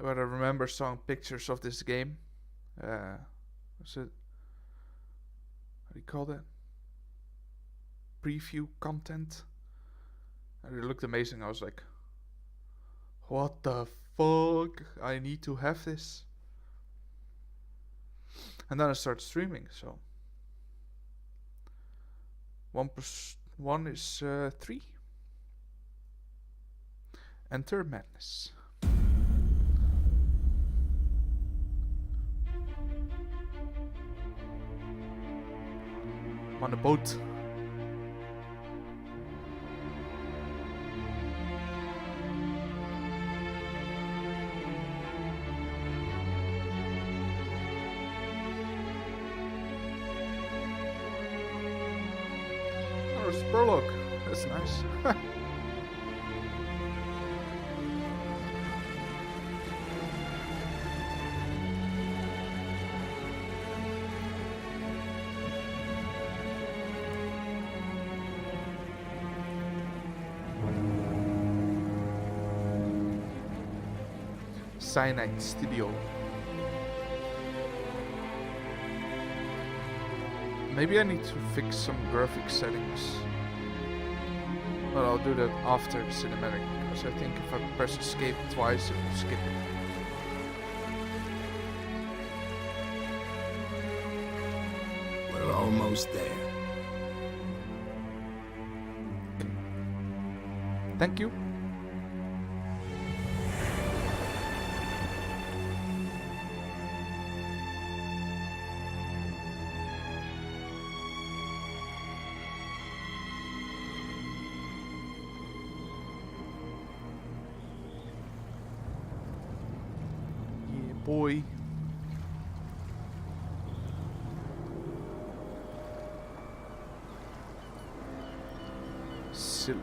But I remember seeing pictures of this game. Was it? How do you call that? Preview content. And it looked amazing. I was like, what the fuck? I need to have this. And then I started streaming, so 1 is 3. Enter madness. I'm on a boat. Oh, it's prologue. That's nice. Cyanide Studio. Maybe I need to fix some graphic settings. But I'll do that after the cinematic, because I think if I press escape twice, it will skip it. We're almost there. Okay. Thank you. Boy. Scylla.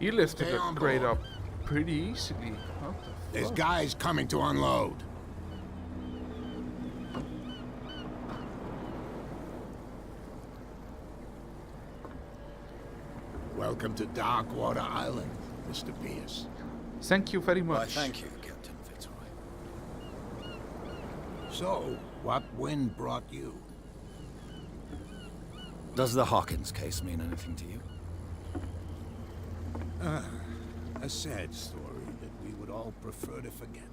He lifted Stay the on crate board. up pretty easily. What the There's fuck? guys coming to unload. Welcome to Darkwater Island, Mr. Pierce. Thank you very Why, much. thank you, Captain Fitzroy. So, what wind brought you? Does the Hawkins case mean anything to you? A sad story that we would all prefer to forget.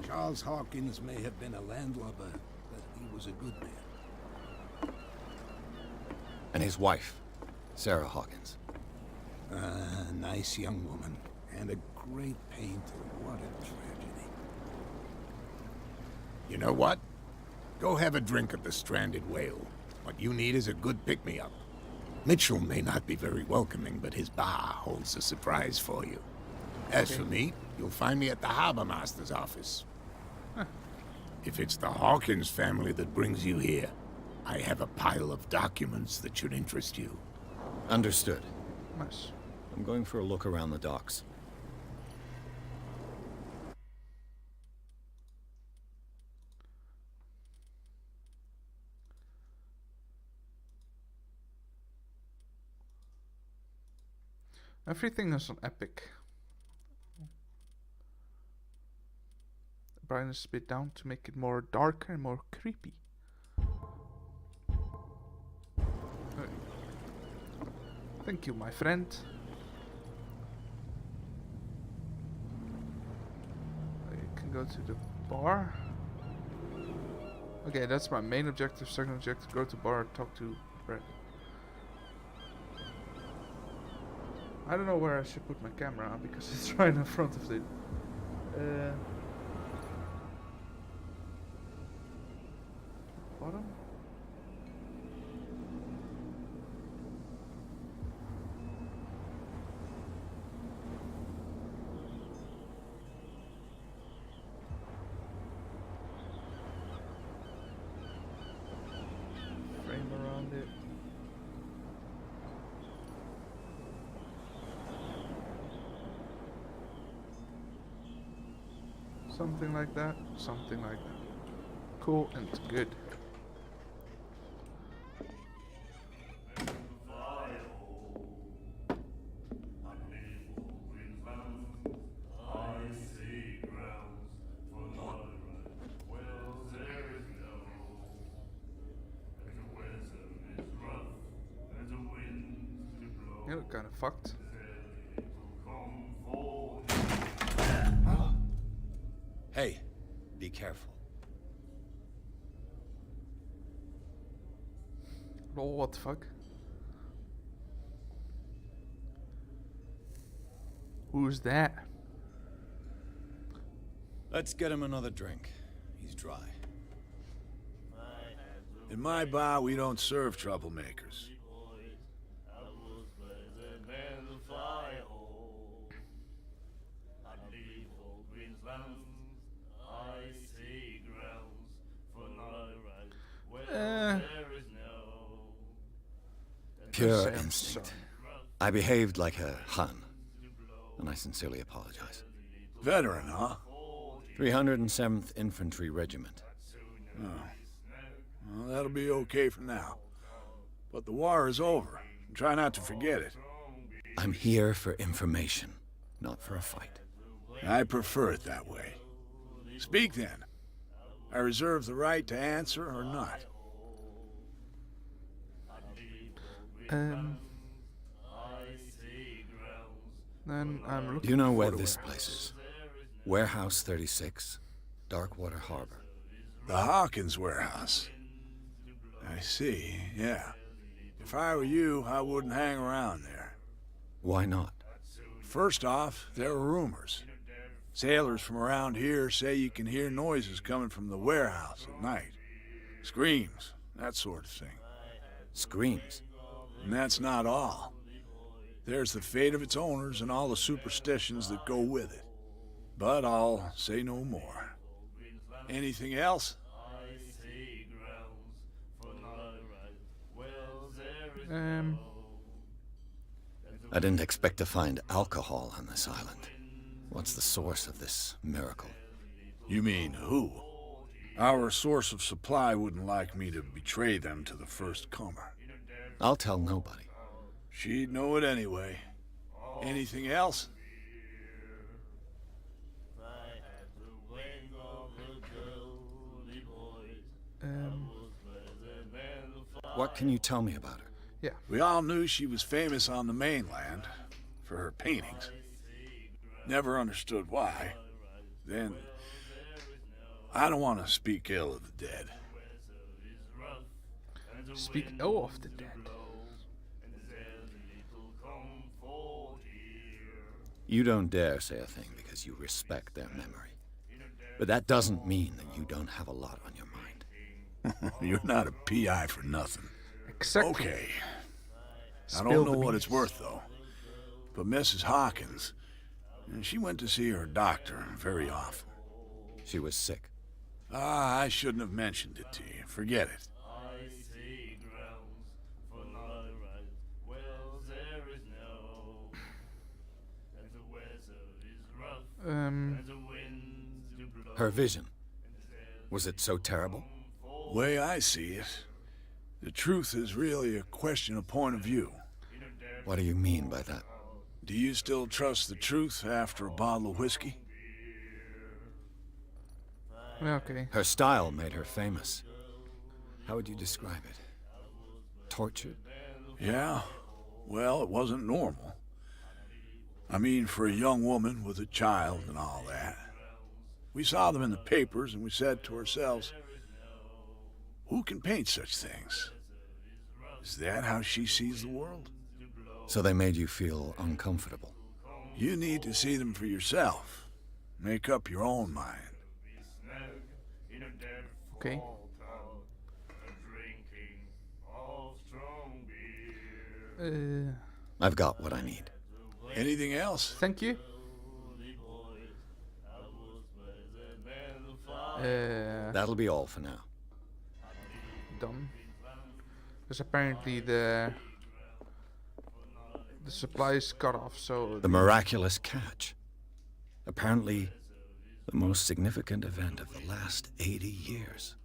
Charles Hawkins may have been a landlubber, but he was a good man. And his wife, Sarah Hawkins. A nice young woman, and a great painter. What a tragedy. You know what? Go have a drink at the Stranded Whale. What you need is a good pick-me-up. Mitchell may not be very welcoming, but his bar holds a surprise for you. As for me, you'll find me at the Harbor Master's office. If it's the Hawkins family that brings you here, I have a pile of documents that should interest you. Understood. Nice. I'm going for a look around the docks. Everything is on epic. Brightness a bit down to make it more darker and more creepy. Okay. Thank you, my friend. You can go to the bar. Okay, that's my main objective. Second objective, go to bar, talk to Brett. I don't know where I should put my camera because it's right in front of it. Bottom? Frame around it. Something like that. Something like that. Cool and good. You look kind of fucked. Hey, be careful. Lol, what the fuck? Who's that? Let's get him another drink. He's dry. In my bar, we don't serve troublemakers. Pure Say I'm instinct. sorry. I behaved like a Hun, and I sincerely apologize. Veteran, huh? 307th Infantry Regiment. Well, that'll be okay for now. But the war is over. Try not to forget it. I'm here for information, not for a fight. I prefer it that way. Speak then. I reserve the right to answer or not. Then I'm looking Do you know for where the this warehouse. place is? Warehouse 36, Darkwater Harbor. The Hawkins warehouse. I see, yeah. If I were you, I wouldn't hang around there. Why not? First off, there are rumors. Sailors from around here say you can hear noises coming from the warehouse at night. Screams, that sort of thing. Screams. And that's not all. There's the fate of its owners and all the superstitions that go with it. But I'll say no more. Anything else? I didn't expect to find alcohol on this island. What's the source of this miracle? You mean who? Our source of supply wouldn't like me to betray them to the first comer. I'll tell nobody. She'd know it anyway. Anything else? What can you tell me about her? Yeah. We all knew she was famous on the mainland for her paintings. Never understood why. Then, I don't want to speak ill of the dead. Speak ill of the dead. You don't dare say a thing because you respect their memory. But that doesn't mean that you don't have a lot on your mind. You're not a PI for nothing. Exactly. Okay. I Spill don't the know what it's beans. worth, though. But Mrs. Hawkins, she went to see her doctor very often. She was sick. Ah, I shouldn't have mentioned it to you. Forget it. Her vision. Was it so terrible? Way I see it, the truth is really a question of point of view. What do you mean by that? Do you still trust the truth after a bottle of whiskey? Okay. Her style made her famous. How would you describe it? Tortured? Yeah. Well, it wasn't normal. I mean, for a young woman with a child and all that. We saw them in the papers and we said to ourselves, who can paint such things? Is that how she sees the world? So they made you feel uncomfortable. You need to see them for yourself. Make up your own mind. Okay. I've got what I need. Anything else? Thank you. That'll be all for now. Done. Because apparently the supply is cut off, so The miraculous catch. Apparently, The most significant event of the last 80 years.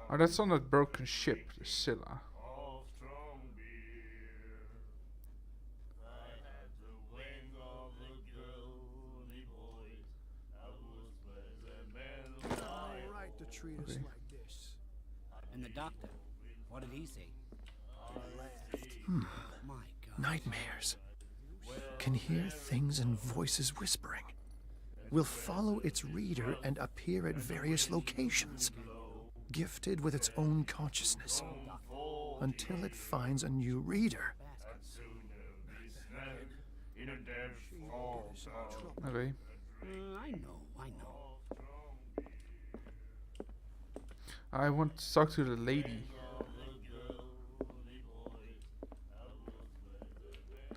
Oh, that's on that broken ship, the Scylla. Alright to treat us like this. And the doctor, what did he say? My God. Nightmares. Can hear things and voices whispering. Will follow its reader and appear at various locations, gifted with its own consciousness, until it finds a new reader. Okay. I know. I want to talk to the lady.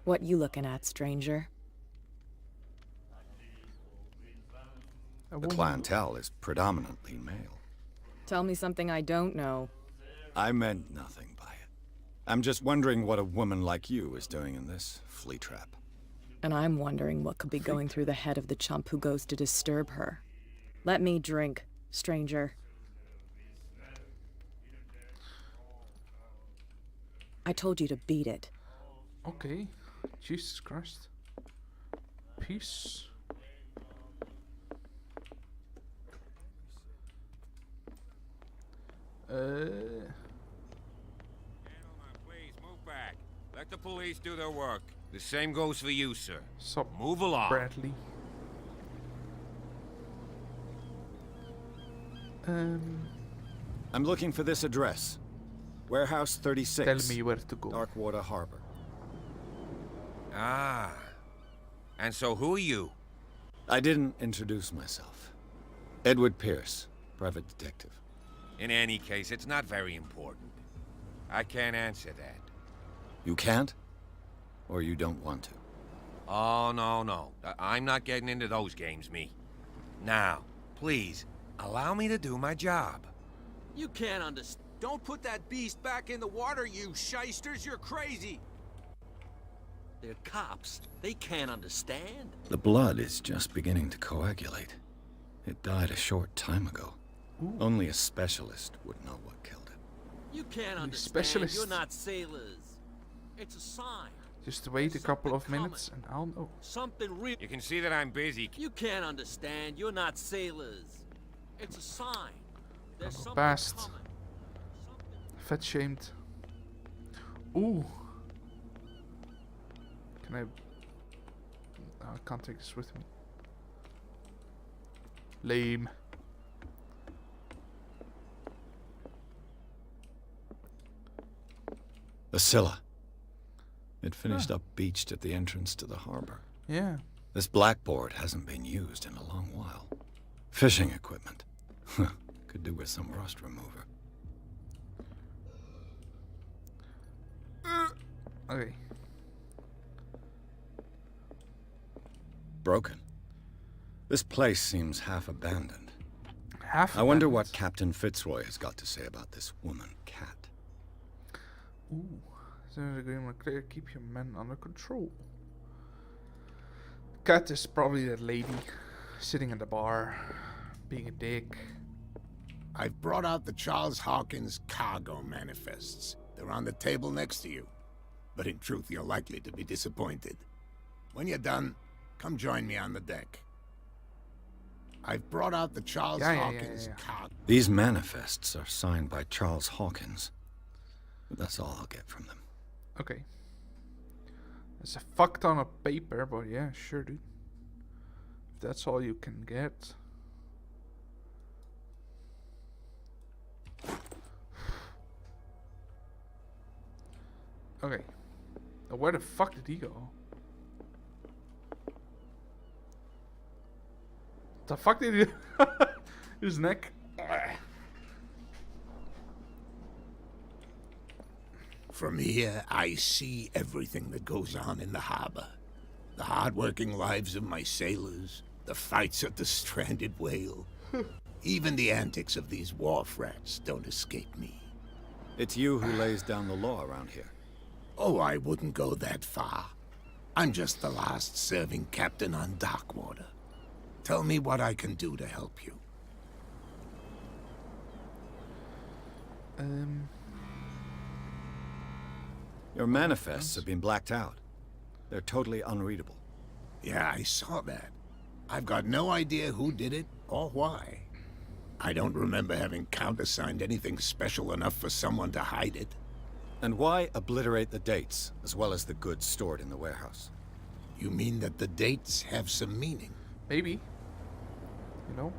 What you looking at, stranger? The clientele is predominantly male. Tell me something I don't know. I meant nothing by it. I'm just wondering what a woman like you is doing in this flea trap. And I'm wondering what could be going through the head of the chump who goes to disturb her. Let me drink, stranger. I told you to beat it. Okay. Jesus Christ. Peace. Please move back. Let the police do their work. The same goes for you, sir. Sup, Move along. Bradley. I'm looking for this address. Warehouse 36. Tell me where to go. Darkwater Harbor. Ah. And so who are you? I didn't introduce myself. Edward Pierce, private detective. In any case, it's not very important. I can't answer that. You can't? Or you don't want to? Oh, no. I'm not getting into those games, me. Now, please, allow me to do my job. You can't understand. Don't put that beast back in the water, you shysters. You're crazy. They're cops. They can't understand. The blood is just beginning to coagulate. It died a short time ago. Only a specialist would know what killed it. You can't understand. Specialist. You're not sailors. It's a sign. Just wait a couple of minutes and I'll know. Something real. You can see that I'm busy. You can't understand. You're not sailors. It's a sign. There's I'll go something past. coming. Fat shamed. Ooh. Can I... No, I can't take this with me. Lame. The Scylla. It finished up beached at the entrance to the harbor. Yeah. This blackboard hasn't been used in a long while. Fishing equipment. Could do with some rust remover. Okay. Broken. This place seems half abandoned. Half I wonder abandoned. what Captain Fitzroy has got to say about this woman, Cat. Ooh. There's an agreement clear. Keep your men under control. Cat is probably that lady sitting in the bar, being a dick. I've brought out the Charles Hawkins cargo manifests. They're on the table next to you. But in truth, you're likely to be disappointed. When you're done, come join me on the deck. I've brought out the Charles Hawkins cargo. These manifests are signed by Charles Hawkins. But that's all I'll get from them. Okay. There's a fuck ton of paper, but yeah, sure, dude. If that's all you can get. Okay. Now where the fuck did he go? The fuck did he... His neck... From here, I see everything that goes on in the harbor. The hard-working lives of my sailors, the fights at the stranded whale. Even the antics of these wharf rats don't escape me. It's you who lays down the law around here. Oh, I wouldn't go that far. I'm just the last serving captain on Darkwater. Tell me what I can do to help you. Your manifests have been blacked out. They're totally unreadable. Yeah, I saw that. I've got no idea who did it or why. I don't remember having countersigned anything special enough for someone to hide it. And why obliterate the dates, as well as the goods stored in the warehouse? You mean that the dates have some meaning? Maybe. You know?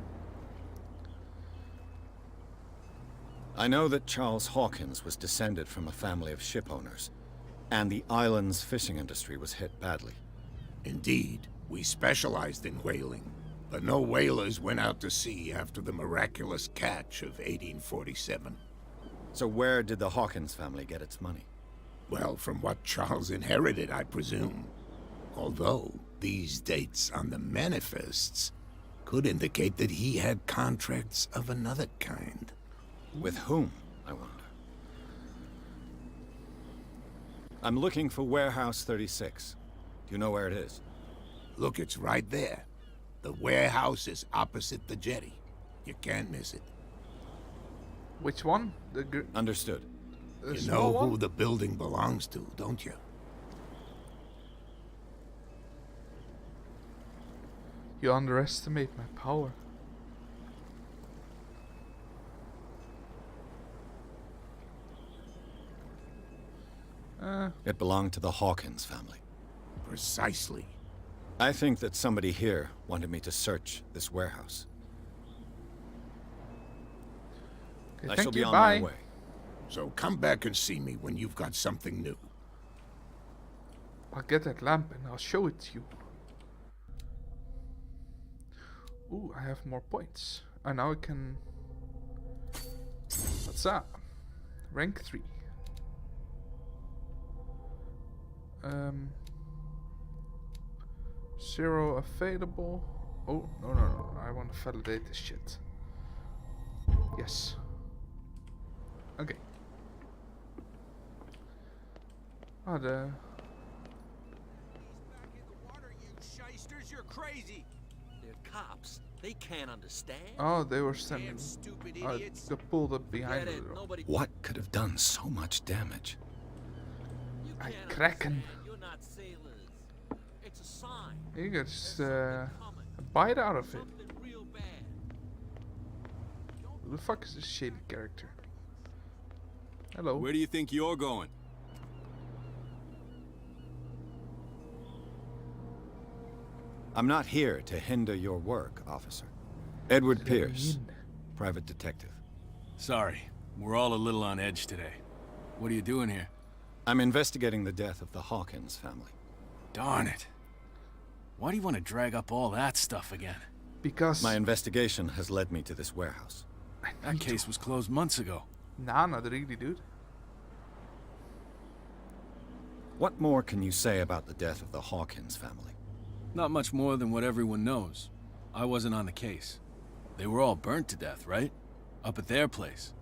I know that Charles Hawkins was descended from a family of ship owners, and the island's fishing industry was hit badly. Indeed, we specialized in whaling, but no whalers went out to sea after the miraculous catch of 1847. So where did the Hawkins family get its money? Well, from what Charles inherited, I presume. Although, these dates on the manifests could indicate that he had contracts of another kind. With whom, I wonder? I'm looking for Warehouse 36. Do you know where it is? Look, it's right there. The warehouse is opposite the jetty. You can't miss it. Which one? Understood. The You small know one? who the building belongs to, don't you? You underestimate my power. It belonged to the Hawkins family. Precisely. I think that somebody here wanted me to search this warehouse. Okay, I thank shall be you, on bye. my way. So come back and see me when you've got something new. I'll get that lamp and I'll show it to you. Ooh, I have more points. And now I can... What's that? Rank 3. Zero available. Oh, no. I want to validate this shit. Yes. Okay. Oh, the... Back in the water, you shysters, you're crazy. They're cops. They can't understand. Oh, they were standing... Damn stupid Oh, idiots. they pulled up behind Get the it? door. Nobody. What could have done so much damage? You I can't kraken. understand. You're not sailors. It's a sign. You got just, Coming. a bite out of it. Something real bad. Who the fuck is this shady character? Hello. Where do you think you're going? I'm not here to hinder your work, officer. Edward What does that Pierce, mean? private detective. Sorry, we're all a little on edge today. What are you doing here? I'm investigating the death of the Hawkins family. Darn it. Why do you want to drag up all that stuff again? Because... My investigation has led me to this warehouse. That case was closed months ago. Nah, not really, dude. What more can you say about the death of the Hawkins family? Not much more than what everyone knows. I wasn't on the case. They were all burnt to death, right? Up at their place.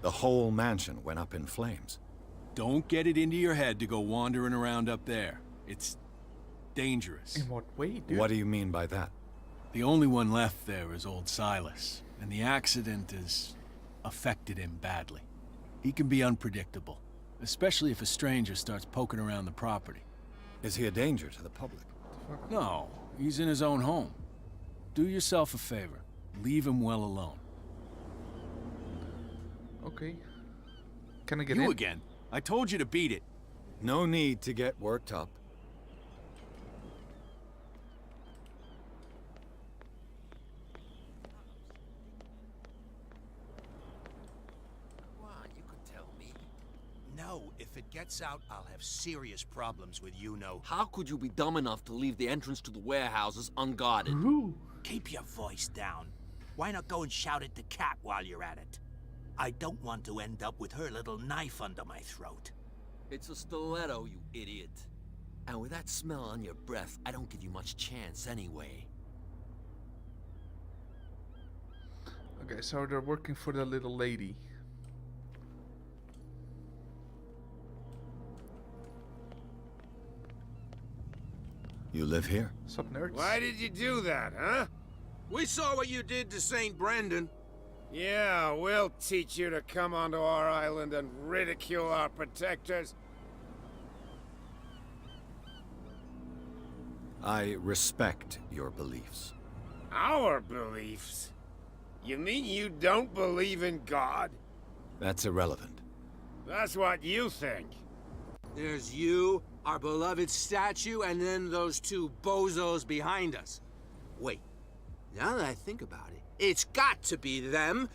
The whole mansion went up in flames. Don't get it into your head to go wandering around up there. It's dangerous. In what way, dude? What do you mean by that? The only one left there is old Silas, and the accident has affected him badly. He can be unpredictable, especially if a stranger starts poking around the property. Is he a danger to the public? No, he's in his own home. Do yourself a favor. Leave him well alone. Okay. Can I get You in? again? I told you to beat it. No need to get worked up. Come on, you could tell me. No, if it gets out, I'll have serious problems with you-know. How could you be dumb enough to leave the entrance to the warehouses unguarded? Ooh. Keep your voice down. Why not go and shout at the cat while you're at it? I don't want to end up with her little knife under my throat. It's a stiletto, you idiot. And with that smell on your breath, I don't give you much chance anyway. Okay, so they're working for the little lady. You live here? Sup, nerds? Why did you do that, huh? We saw what you did to St. Brendan. Yeah, we'll teach you to come onto our island and ridicule our protectors. I respect your beliefs. Our beliefs? You mean you don't believe in God? That's irrelevant. That's what you think. There's you, our beloved statue, and then those two bozos behind us. Wait, now that I think about it, it's got to be them.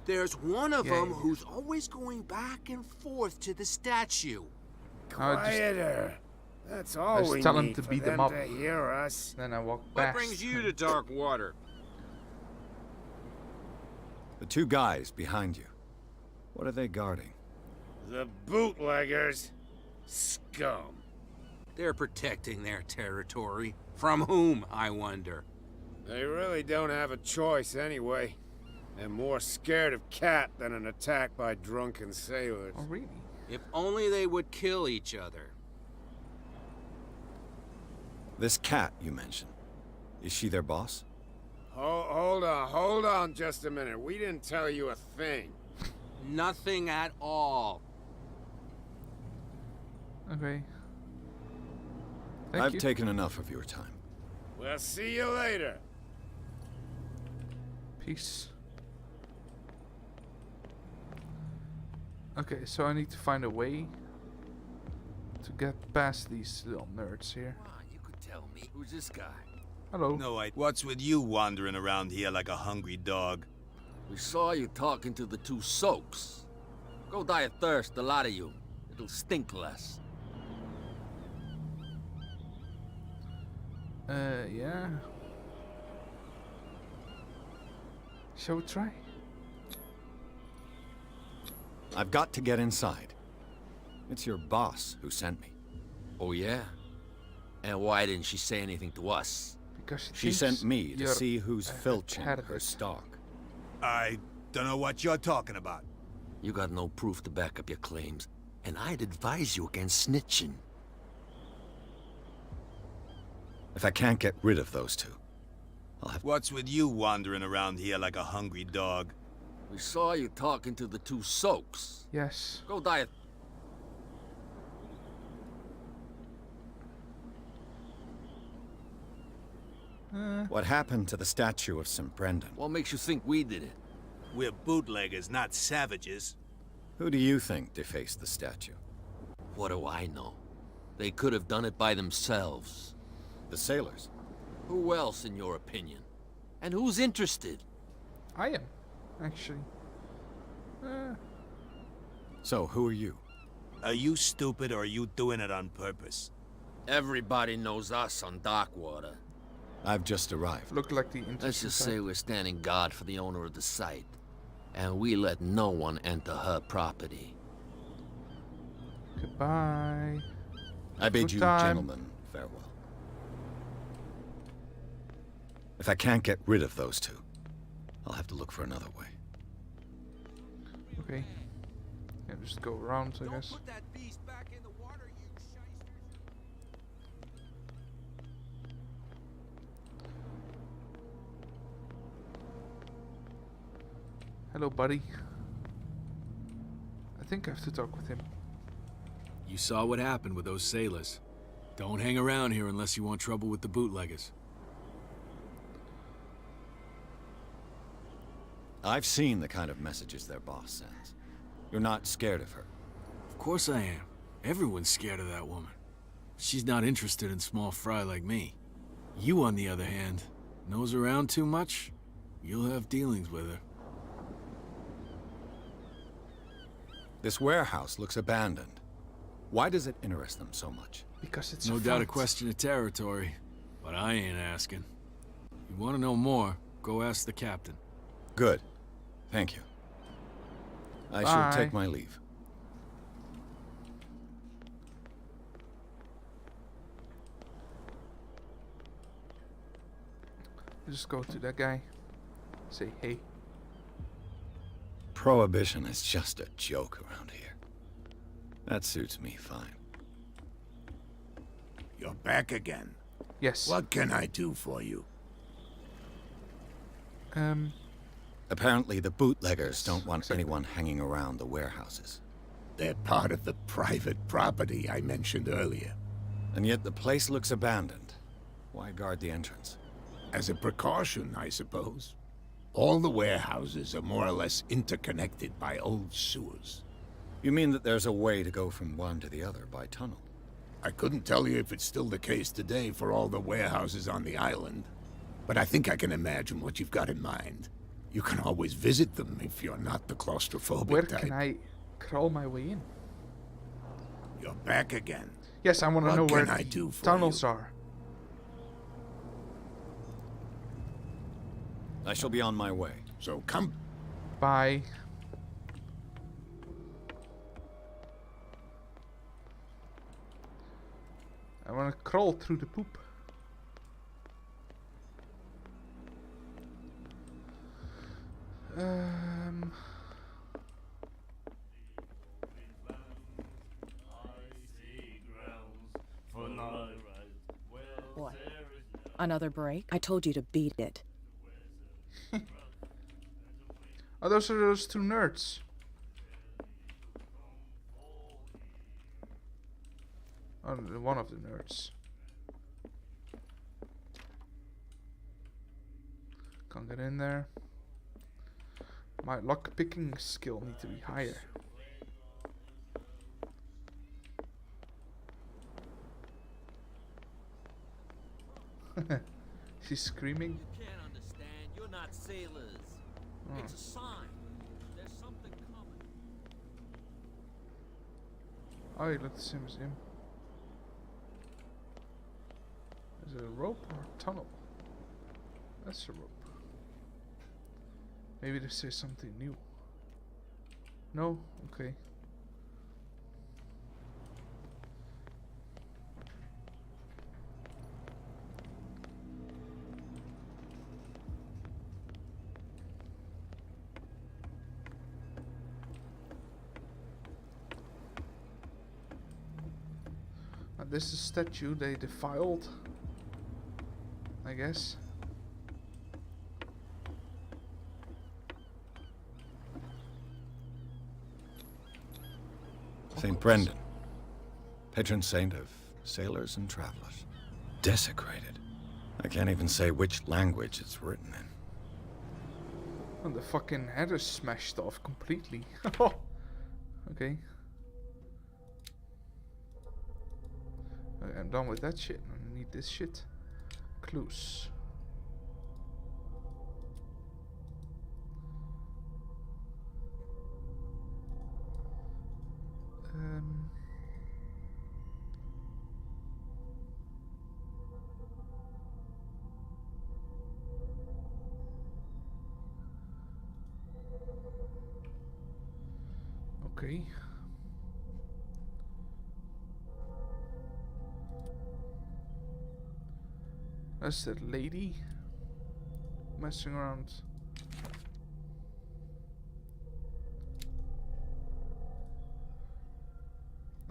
There's one of them who's always going back and forth to the statue. Quieter. That's all we tell him need to for beat them them up. to hear us. Then I walk What past. brings you to dark water? The two guys behind you. What are they guarding? The bootleggers. Scum. They're protecting their territory. From whom, I wonder? They really don't have a choice anyway. They're more scared of Cat than an attack by drunken sailors. Oh, really? If only they would kill each other. This Cat you mentioned. Is she their boss? Hold on just a minute. We didn't tell you a thing. Nothing at all. Okay. I've taken enough of your time. We'll see you later. Peace. Okay, so I need to find a way to get past these little nerds here. Come on, you could tell me. Who's this guy? Hello. No, what's with you wandering around here like a hungry dog? We saw you talking to the two soaks. Go die of thirst, the lot of you. It'll stink less. Yeah. Shall we try? I've got to get inside. It's your boss who sent me. Oh, yeah? And why didn't she say anything to us? Because she sent me to you're see who's filching her candidate. stock. I don't know what you're talking about. You got no proof to back up your claims, and I'd advise you against snitching. If I can't get rid of those two, I'll have... What's with you wandering around here like a hungry dog? We saw you talking to the two soaks. Yes. Go die of... What happened to the statue of St. Brendan? What makes you think we did it? We're bootleggers, not savages. Who do you think defaced the statue? What do I know? They could have done it by themselves. The sailors? Who else, in your opinion? And who's interested? I am, actually. So, who are you? Are you stupid or are you doing it on purpose? Everybody knows us on Darkwater. I've just arrived. Look like the interesting Let's just side. say we're standing guard for the owner of the site. And we let no one enter her property. Goodbye. I bid Good you, time. gentlemen, farewell. If I can't get rid of those two, I'll have to look for another way. Okay. Yeah, just go around, I guess. Put that beast back in the water, you shysters. Hello, buddy. I think I have to talk with him. You saw what happened with those sailors. Don't hang around here unless you want trouble with the bootleggers. I've seen the kind of messages their boss sends. You're not scared of her. Of course I am. Everyone's scared of that woman. She's not interested in small fry like me. You, on the other hand, nose around too much, you'll have dealings with her. This warehouse looks abandoned. Why does it interest them so much? Because it's No a doubt a fight. question of territory, but I ain't asking. You want to know more, go ask the captain. Good. Thank you. I shall take my leave. Just go to that guy. Say hey. Prohibition is just a joke around here. That suits me fine. You're back again. Yes. What can I do for you? Apparently the bootleggers don't want anyone hanging around the warehouses. They're part of the private property I mentioned earlier. And yet the place looks abandoned. Why guard the entrance? As a precaution, I suppose. All the warehouses are more or less interconnected by old sewers. You mean that there's a way to go from one to the other by tunnel? I couldn't tell you if it's still the case today for all the warehouses on the island, but I think I can imagine what you've got in mind. You can always visit them if you're not the claustrophobic Where type. can I crawl my way in? You're back again. Yes, I want to know where I do the for tunnels you? are. I shall be on my way. So come. Bye. I want to crawl through the poop. What? Another break? I told you to beat it. Oh, those are those two nerds. Oh, one of the nerds. Can't get in there. My lock-picking skill needs to be higher. She's screaming. You can't understand. You're not sailors. It's a sign. There's something coming. Oh, you look the same as him. Is it a rope or a tunnel? That's a rope. Maybe they say something new. No? Okay. This is a statue they defiled, I guess. St. Brendan, patron saint of sailors and travelers. Desecrated. I can't even say which language it's written in. And the fucking head is smashed off completely. Okay. I'm done with that shit. I need this shit. Clues. Okay. That's that lady messing around.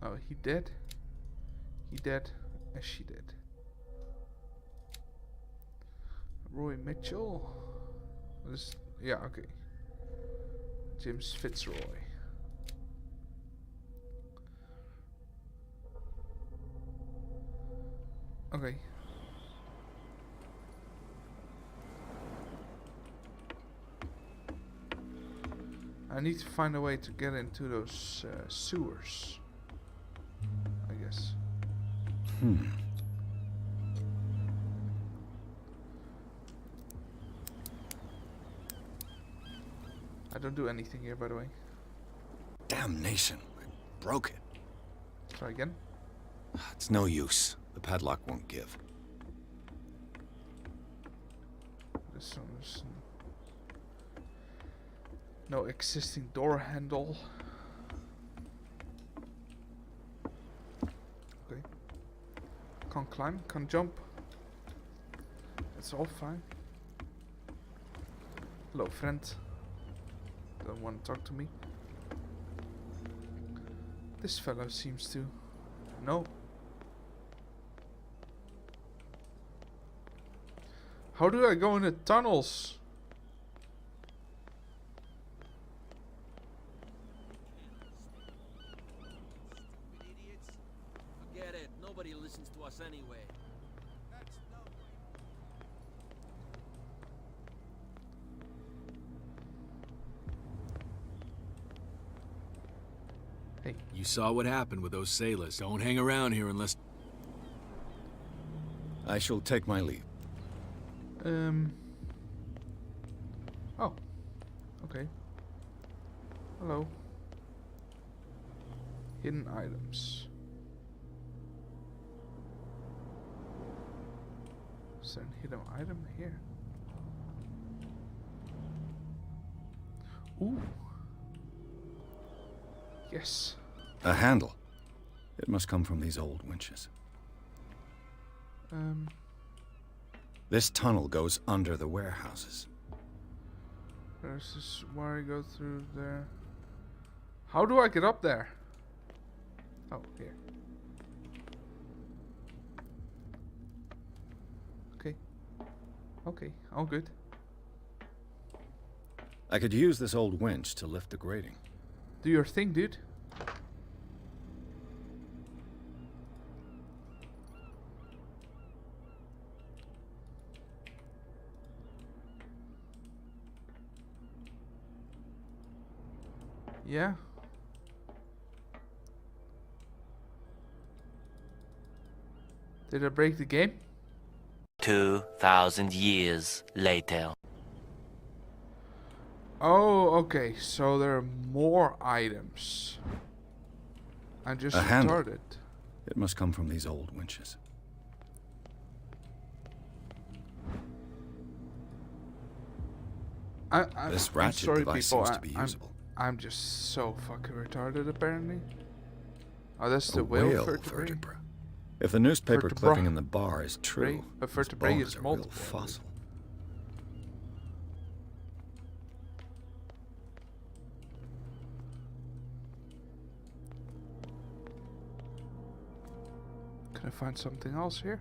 Oh, he dead? He dead, and she dead. Roy Mitchell? This, yeah, okay. James Fitzroy. Okay. I need to find a way to get into those sewers, I guess. I don't do anything here, by the way. Damnation, I broke it. Try again. It's no use. The padlock won't give. This one's no existing door handle. Okay. Can't climb, can't jump. It's all fine. Hello, friend. Don't want to talk to me. This fellow seems to. No. How do I go in the tunnels? Forget it. Nobody listens to us anyway. Hey. You saw what happened with those sailors. Don't hang around here unless... I shall take my leave. Oh. Okay. Hello. Hidden items. Is there a hidden item here? Ooh. Yes. A handle. It must come from these old winches. This tunnel goes under the warehouses. There's this wire I go through there. How do I get up there? Oh, here. Okay. Okay, all good. I could use this old winch to lift the grating. Do your thing, dude. Yeah. Did I break the game? 2,000 years later. Oh, okay. So there are more items. I just A handle. started. It must come from these old winches. This ratchet I'm sorry, device people. seems to be usable. I'm just so fucking retarded, apparently. Oh, that's A the whale whale vertebrae. vertebra. If the newspaper Vertebra. clipping in the bar is true, A this vertebrae bone is is a real multiple. fossil. Can I find something else here?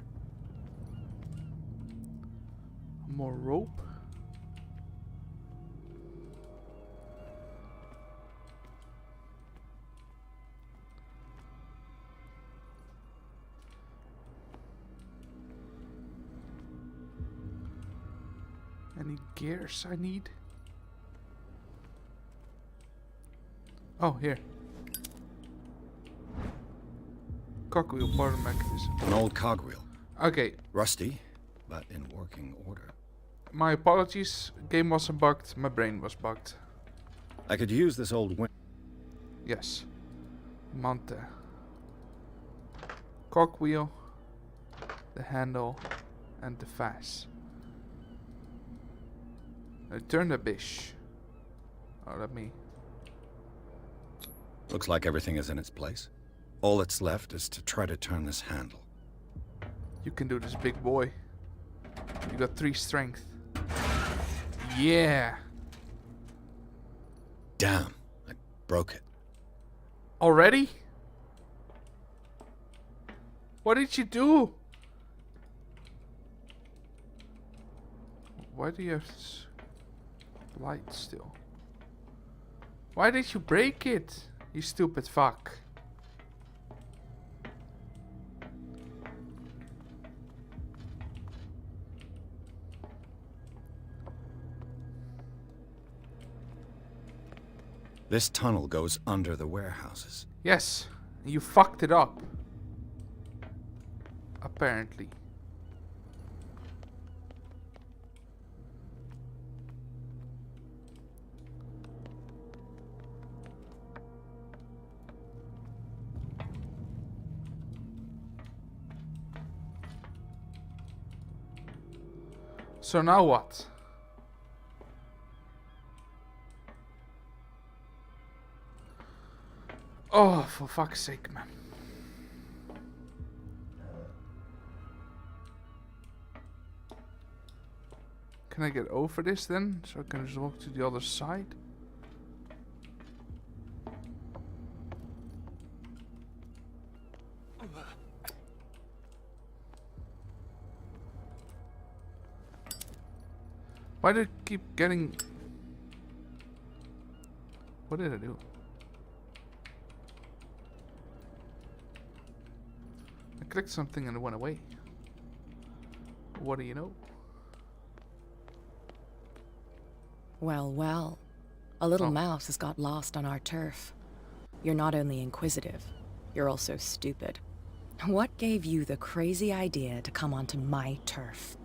More rope? Any gears I need? Oh, here. Cogwheel part mechanism. An old cogwheel. Okay. Rusty, but in working order. My apologies. Game wasn't bugged. My brain was bugged. I could use this old winch. Yes. Monte. Cogwheel. The handle. And the fass. Turn the bish. Oh, let me. Looks like everything is in its place. All that's left is to try to turn this handle. You can do this, big boy. You got 3 strength. Yeah. Damn, I broke it. Already? What did you do? Why do you have light still? Why did you break it? You stupid fuck. This tunnel goes under the warehouses. Yes, you fucked it up. Apparently. So now what? Oh, for fuck's sake, man. Can I get over this then? So I can just walk to the other side? Why did it keep getting... What did I do? I clicked something and it went away. What do you know? Well, well. A little Oh. mouse has got lost on our turf. You're not only inquisitive, you're also stupid. What gave you the crazy idea to come onto my turf?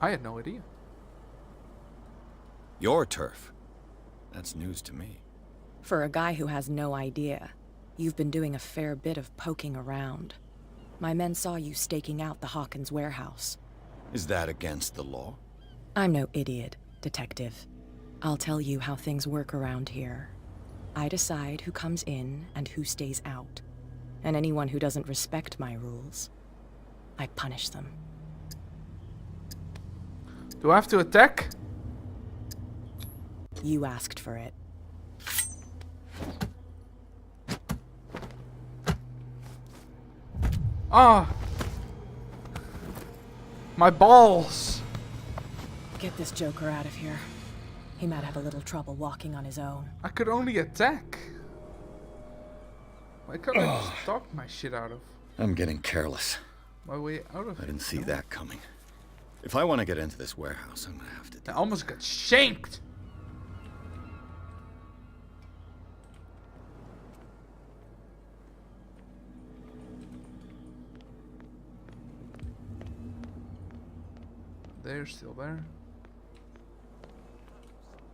I had no idea. Your turf? That's news to me. For a guy who has no idea, you've been doing a fair bit of poking around. My men saw you staking out the Hawkins warehouse. Is that against the law? I'm no idiot, Detective. I'll tell you how things work around here. I decide who comes in and who stays out. And anyone who doesn't respect my rules, I punish them. Do I have to attack? You asked for it. Ah! My balls! Get this joker out of here. He might have a little trouble walking on his own. I could only attack. Why can't I just talk my shit out of? I'm getting careless. My way out of I it. didn't see that coming. If I want to get into this warehouse, I'm gonna have to... I almost got shanked! They're still there.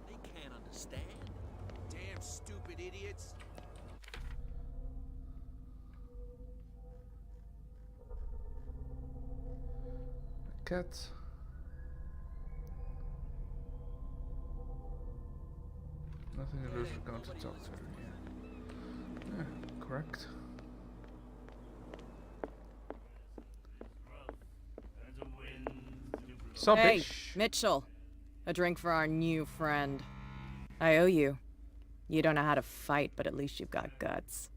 They can't understand. Damn stupid idiots. Cat. Nothing to lose, we're going to talk to her. Yeah, correct. Sup, Hey, bitch? Mitchell. A drink for our new friend. I owe you. You don't know how to fight, but at least you've got guts.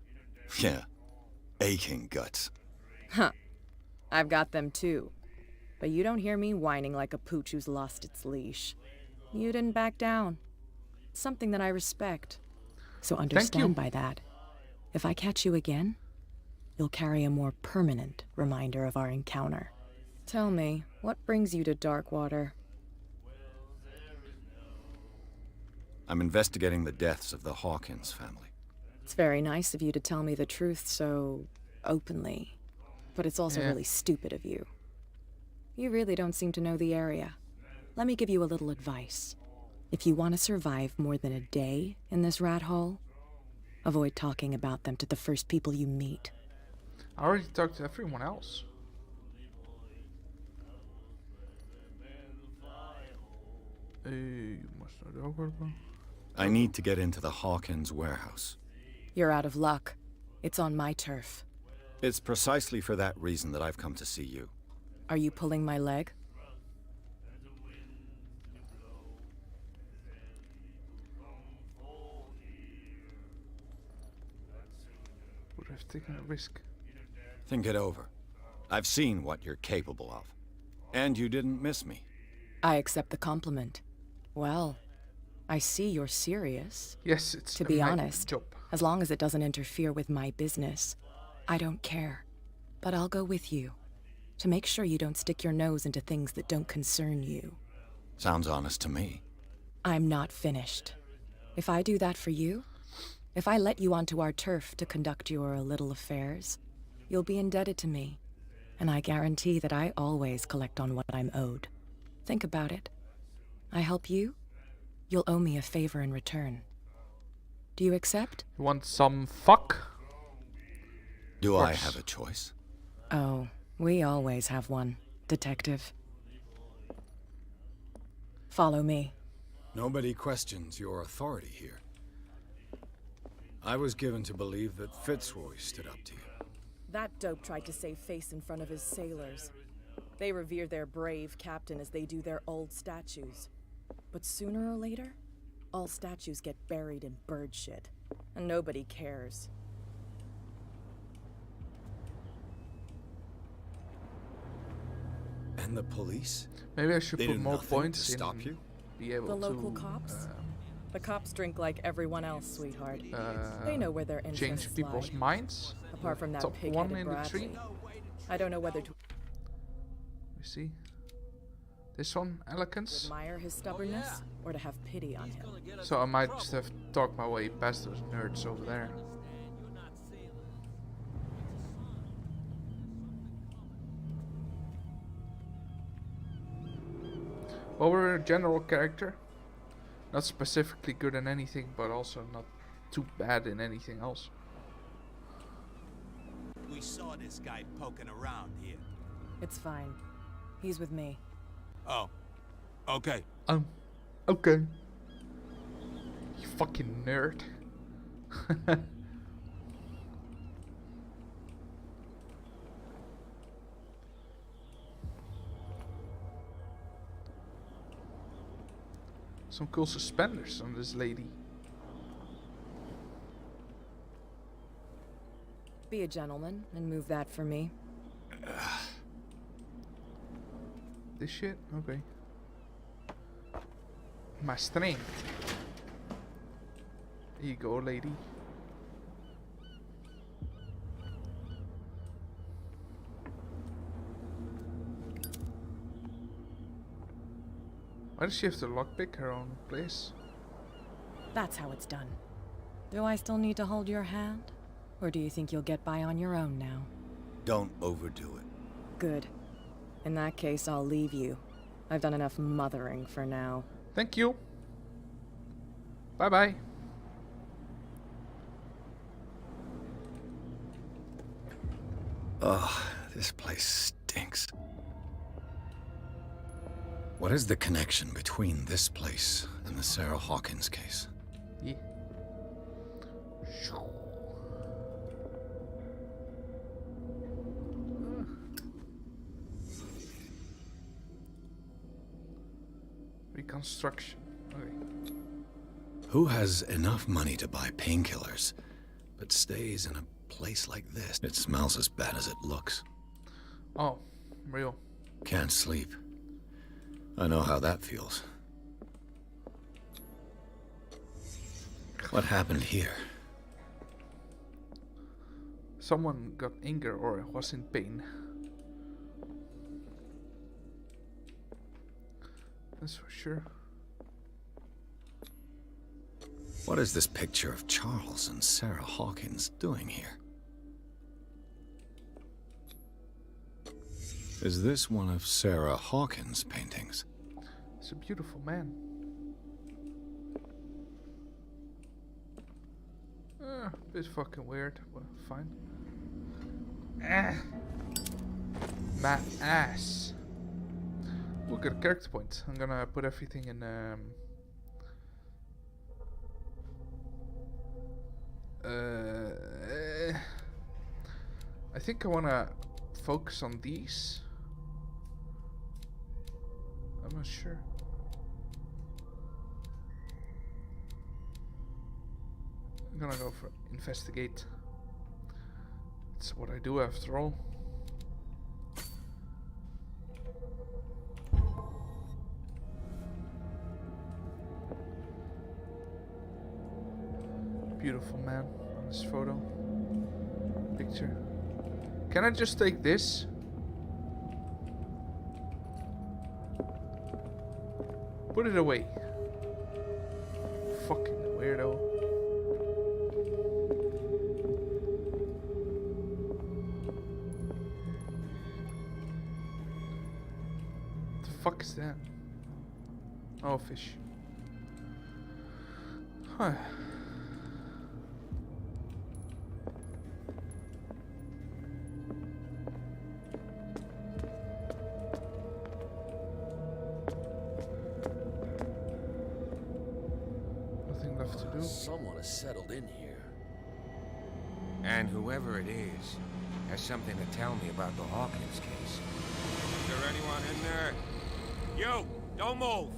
Yeah. Aching guts. Huh. I've got them too. But you don't hear me whining like a pooch who's lost its leash. You didn't back down. It's something that I respect. So understand by that, if I catch you again, you'll carry a more permanent reminder of our encounter. Tell me, what brings you to Darkwater? I'm investigating the deaths of the Hawkins family. It's very nice of you to tell me the truth so openly, but it's also really stupid of you. You really don't seem to know the area. Let me give you a little advice. If you want to survive more than a day in this rat hole, avoid talking about them to the first people you meet. I already talked to everyone else. I need to get into the Hawkins warehouse. You're out of luck. It's on my turf. It's precisely for that reason that I've come to see you. Are you pulling my leg? Would have taken a risk. Think it over. I've seen what you're capable of. And you didn't miss me. I accept the compliment. Well, I see you're serious. Yes, it's to be my honest. job. As long as it doesn't interfere with my business, I don't care. But I'll go with you to make sure you don't stick your nose into things that don't concern you. Sounds honest to me. I'm not finished. If I do that for you, if I let you onto our turf to conduct your little affairs, you'll be indebted to me. And I guarantee that I always collect on what I'm owed. Think about it. I help you, you'll owe me a favor in return. Do you accept? You want some fuck? Do I have a choice? Oh, we always have one, Detective. Follow me. Nobody questions your authority here. I was given to believe that Fitzroy stood up to you. That dope tried to save face in front of his sailors. They revere their brave captain as they do their old statues. But sooner or later, all statues get buried in bird shit, and nobody cares. And the police? Maybe I should They put do more nothing points to in. stop you? Be able The to. local cops? The cops drink like everyone else, sweetheart. They know where their interests Change people's lie. minds. Apart from that Top one pig-headed in the Bradley. tree. I don't know whether to We see. This one, elegance. admire his stubbornness or to have pity on him. So I might just have to talk my way past those nerds over there. Well, we're a general character. Not specifically good in anything, but also not too bad in anything else. We saw this guy poking around here. It's fine. He's with me. Oh. Okay. Okay. You fucking nerd. Some cool suspenders on this lady. Be a gentleman and move that for me. This shit? Okay. My strength. Here you go, lady. Why does she have to lockpick her own place? That's how it's done. Do I still need to hold your hand? Or do you think you'll get by on your own now? Don't overdo it. Good. In that case, I'll leave you. I've done enough mothering for now. Thank you. Bye-bye. Ugh, this place stinks. What is the connection between this place and the Sarah Hawkins case? Yeah. Reconstruction. Okay. Who has enough money to buy painkillers, but stays in a place like this? It smells as bad as it looks. Oh, real. Can't sleep. I know how that feels. What happened here? Someone got anger or was in pain. That's for sure. What is this picture of Charles and Sarah Hawkins doing here? Is this one of Sarah Hawkins' paintings? It's a beautiful man. Bit fucking weird, but fine. My ass. We'll get a character point. I'm gonna put everything in I think I wanna focus on these. I'm not sure. I'm gonna go for investigate. It's what I do after all. Beautiful man on this photo. Picture. Can I just take this? Put it away. Fucking weirdo. What the fuck is that? Oh, fish. Huh. Someone has settled in here. And whoever it is has something to tell me about the Hawkins case. Is there anyone in there? You! Don't move!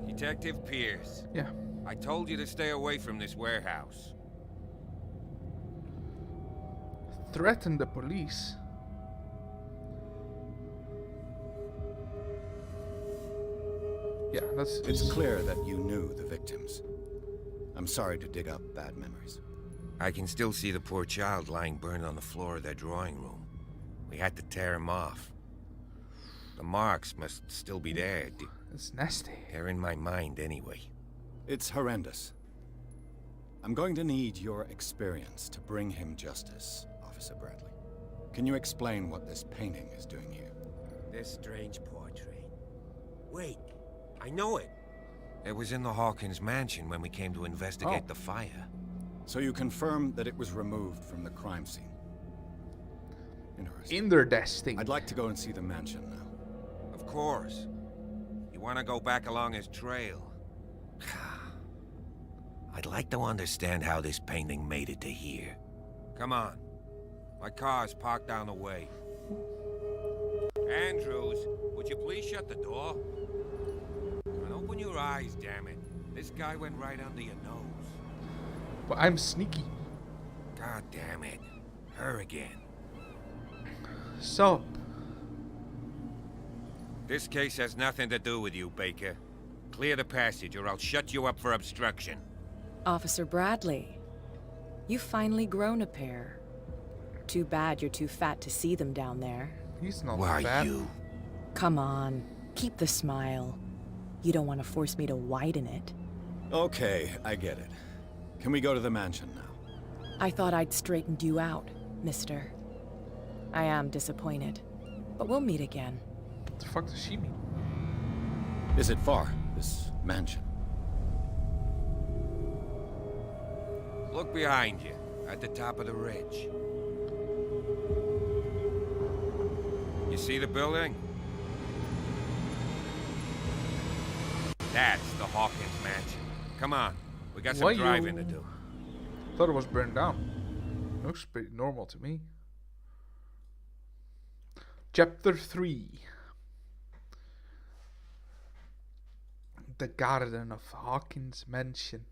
Detective Pierce. Yeah. I told you to stay away from this warehouse. Threaten the police. Yeah, that's... It's clear that you knew the victims. I'm sorry to dig up bad memories. I can still see the poor child lying burned on the floor of their drawing room. We had to tear him off. The marks must still be there. It's nasty. They're in my mind anyway. It's horrendous. I'm going to need your experience to bring him justice, Officer Bradley. Can you explain what this painting is doing here? This strange portrait. Wait, I know it. It was in the Hawkins mansion when we came to investigate the fire. So you confirm that it was removed from the crime scene? Interesting. In their destined. I'd like to go and see the mansion now. Of course. You want to go back along his trail? I'd like to understand how this painting made it to here. Come on. My car's parked down the way. Andrews, would you please shut the door? And open your eyes, damn it. This guy went right under your nose. But I'm sneaky. God damn it. Her again. Sup? This case has nothing to do with you, Baker. Clear the passage or I'll shut you up for obstruction. Officer Bradley, you've finally grown a pair. Too bad you're too fat to see them down there. He's not Why fat. you? Come on, keep the smile. You don't want to force me to widen it. Okay, I get it. Can we go to the mansion now? I thought I'd straightened you out, mister. I am disappointed, but we'll meet again. What the fuck does she mean? Is it far, this mansion? Look behind you, at the top of the ridge. You see the building? That's the Hawkins mansion. Come on, we got some Why driving you- to do. Thought it was burned down. Looks pretty normal to me. Chapter 3. The Garden of Hawkins Mansion.